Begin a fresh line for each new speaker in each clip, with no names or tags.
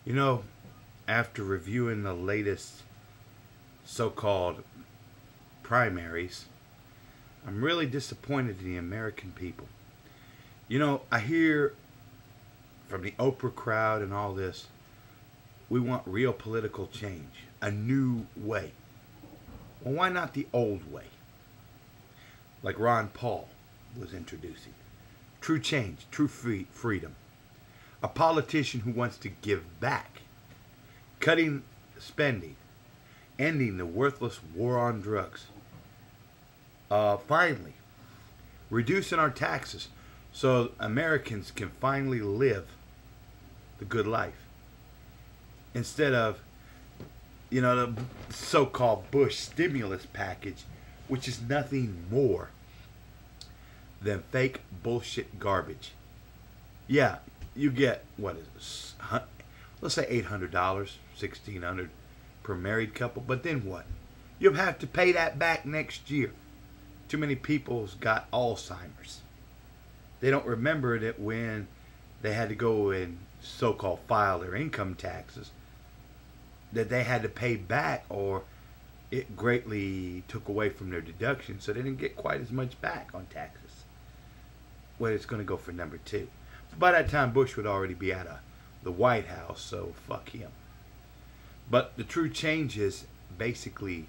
You know, after reviewing the latest so-called primaries, I'm really disappointed in the American people. You know, I hear from the Oprah crowd and all this, we want real political change, a new way. Well, why not the old way? Like Ron Paul was introducing. True change, true freedom. A politician who wants to give back. Cutting spending. Ending the worthless war on drugs. Finally, reducing our taxes so Americans can finally live the good life. Instead of, the so-called Bush stimulus package, which is nothing more than fake bullshit garbage. Yeah, you get, let's say $800, $1,600 per married couple, but then what? You'll have to pay that back next year. Too many people's got Alzheimer's. They don't remember that when they had to go and so-called file their income taxes, that they had to pay back, or it greatly took away from their deduction, so they didn't get quite as much back on taxes. Well, it's going to go for number 2. By that time, Bush would already be out of the White House, so fuck him. But the true change is basically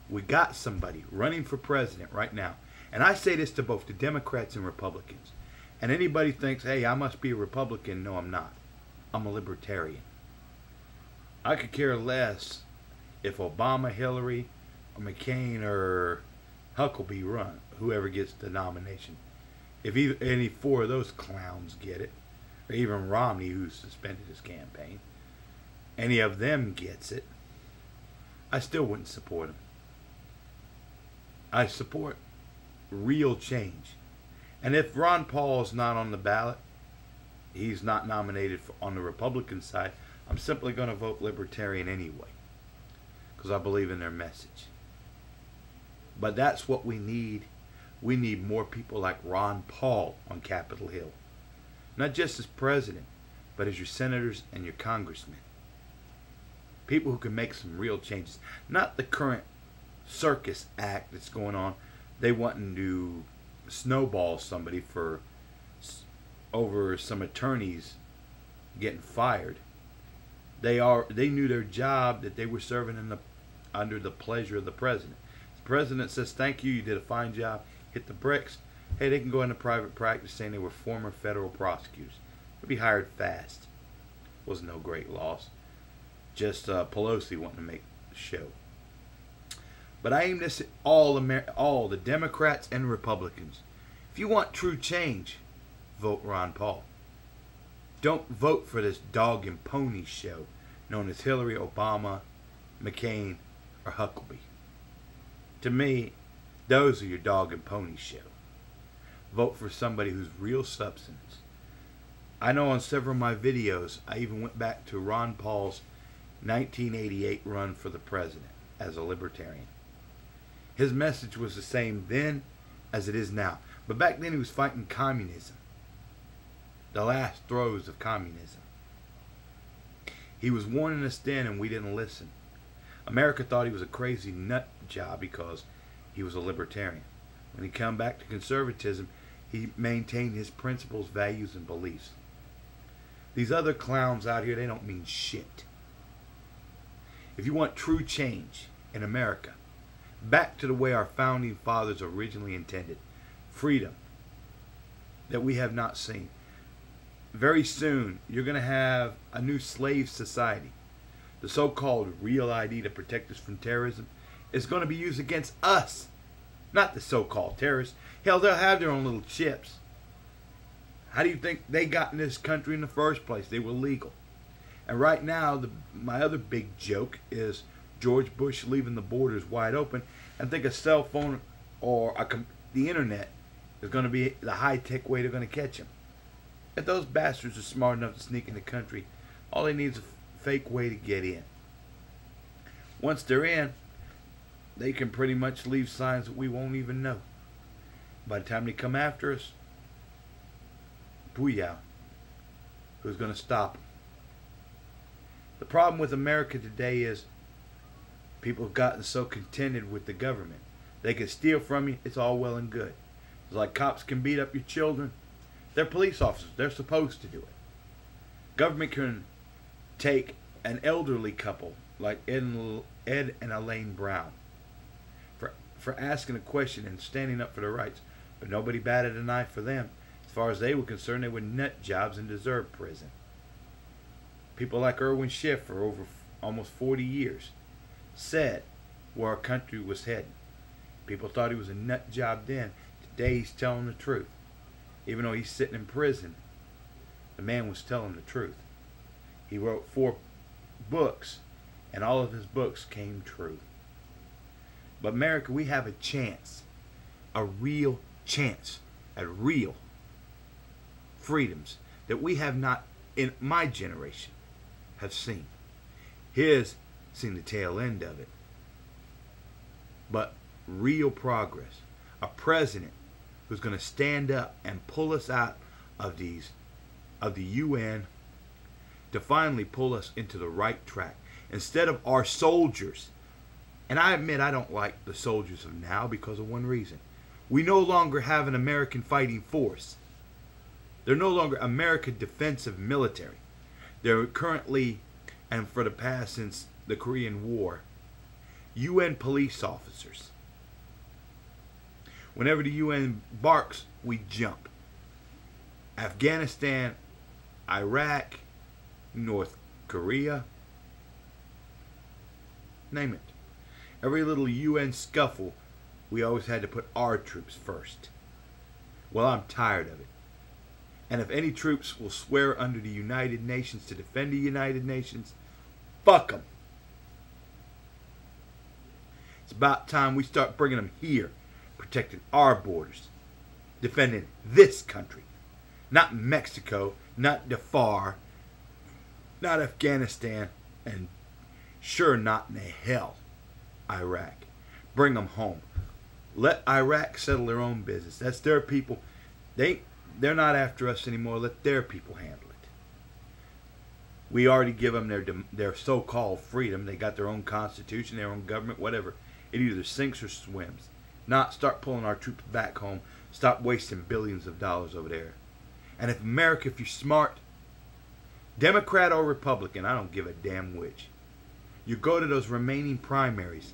we got somebody running for president right now. And I say this to both the Democrats and Republicans. And anybody thinks, hey, I must be a Republican. No, I'm not. I'm a libertarian. I could care less if Obama, Hillary, or McCain, or Huckabee run, whoever gets the nomination. If any 4 of those clowns get it, or even Romney, who suspended his campaign, any of them gets it, I still wouldn't support him. I support real change. And if Ron Paul's not on the ballot, he's not nominated on the Republican side, I'm simply going to vote Libertarian anyway, because I believe in their message. But that's what we need. We need more people like Ron Paul on Capitol Hill. Not just as president, but as your senators and your congressmen. People who can make some real changes. Not the current circus act that's going on. They wanting to snowball somebody for over some attorneys getting fired. They knew their job, that they were serving under the pleasure of the president. The president says, thank you, you did a fine job, hit the bricks. Hey, they can go into private practice saying they were former federal prosecutors. They'll be hired fast. Was no great loss. Just Pelosi wanting to make the show. But I aim this at all the Democrats and Republicans. If you want true change, vote Ron Paul. Don't vote for this dog and pony show known as Hillary, Obama, McCain, or Huckabee. To me, those are your dog and pony show. Vote for somebody who's real substance. I know on several of my videos, I even went back to Ron Paul's 1988 run for the president as a libertarian. His message was the same then as it is now. But back then he was fighting communism. The last throes of communism. He was warning us then and we didn't listen. America thought he was a crazy nut job because he was a libertarian. When he came back to conservatism, he maintained his principles, values, and beliefs. These other clowns out here, they don't mean shit. If you want true change in America, back to the way our founding fathers originally intended, freedom that we have not seen. Very soon, you're going to have a new slave society. The so-called real ID to protect us from terrorism is going to be used against us, not the so-called terrorists. Hell, they'll have their own little chips. How do you think they got in this country in the first place? They were legal. And right now, my other big joke is George Bush leaving the borders wide open, and think a cell phone or the internet is going to be the high-tech way they're going to catch him. If those bastards are smart enough to sneak in the country, all they need is a fake way to get in. Once they're in, they can pretty much leave signs that we won't even know. By the time they come after us, booyah. Who's going to stop them? The problem with America today is people have gotten so contented with the government. They can steal from you. It's all well and good. It's like cops can beat up your children. They're police officers. They're supposed to do it. Government can take an elderly couple like Ed and Elaine Brown for asking a question and standing up for their rights, but nobody batted an eye for them. As far as they were concerned, they were nut jobs and deserved prison. People like Irwin Schiff for over almost 40 years said where our country was heading. People thought he was a nut job then. Today he's telling the truth. Even though he's sitting in prison, the man was telling the truth. He wrote 4 books, and all of his books came true. But America, we have a chance, a real chance at real freedoms that we have not, in my generation, have seen. His seen the tail end of it. But real progress. A president who's going to stand up and pull us out of the UN to finally pull us into the right track. Instead of our soldiers. And I admit I don't like the soldiers of now because of one reason. We no longer have an American fighting force. They're no longer American defensive military. They're currently, and for the past since the Korean War, UN police officers. Whenever the UN barks, we jump. Afghanistan, Iraq, North Korea, name it. Every little UN scuffle, we always had to put our troops first. Well, I'm tired of it. And if any troops will swear under the United Nations to defend the United Nations, fuck them. It's about time we start bringing them here, protecting our borders, defending this country. Not Mexico, not Darfur, not Afghanistan, and sure not in the hell Iraq. Bring them home. Let Iraq settle their own business. That's their people. They're not after us anymore. Let their people handle it. We already give them their so-called freedom. They got their own constitution, their own government, whatever. It either sinks or swims. Not start pulling our troops back home. Stop wasting billions of dollars over there. And if America, if you're smart, Democrat or Republican, I don't give a damn which. You go to those remaining primaries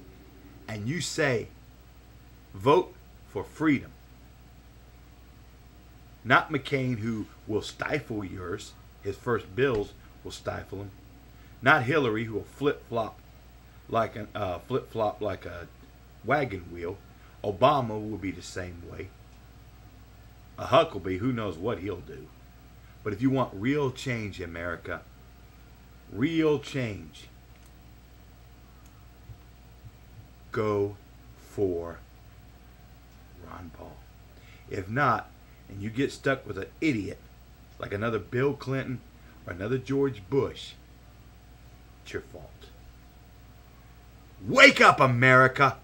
and you say, vote for freedom. Not McCain, who will stifle yours. His first bills will stifle him. Not Hillary, who will flip-flop like a wagon wheel. Obama will be the same way. A Huckabee, who knows what he'll do. But if you want real change in America, real change, go for Ron Paul. If not, and you get stuck with an idiot like another Bill Clinton or another George Bush, it's your fault. Wake up, America!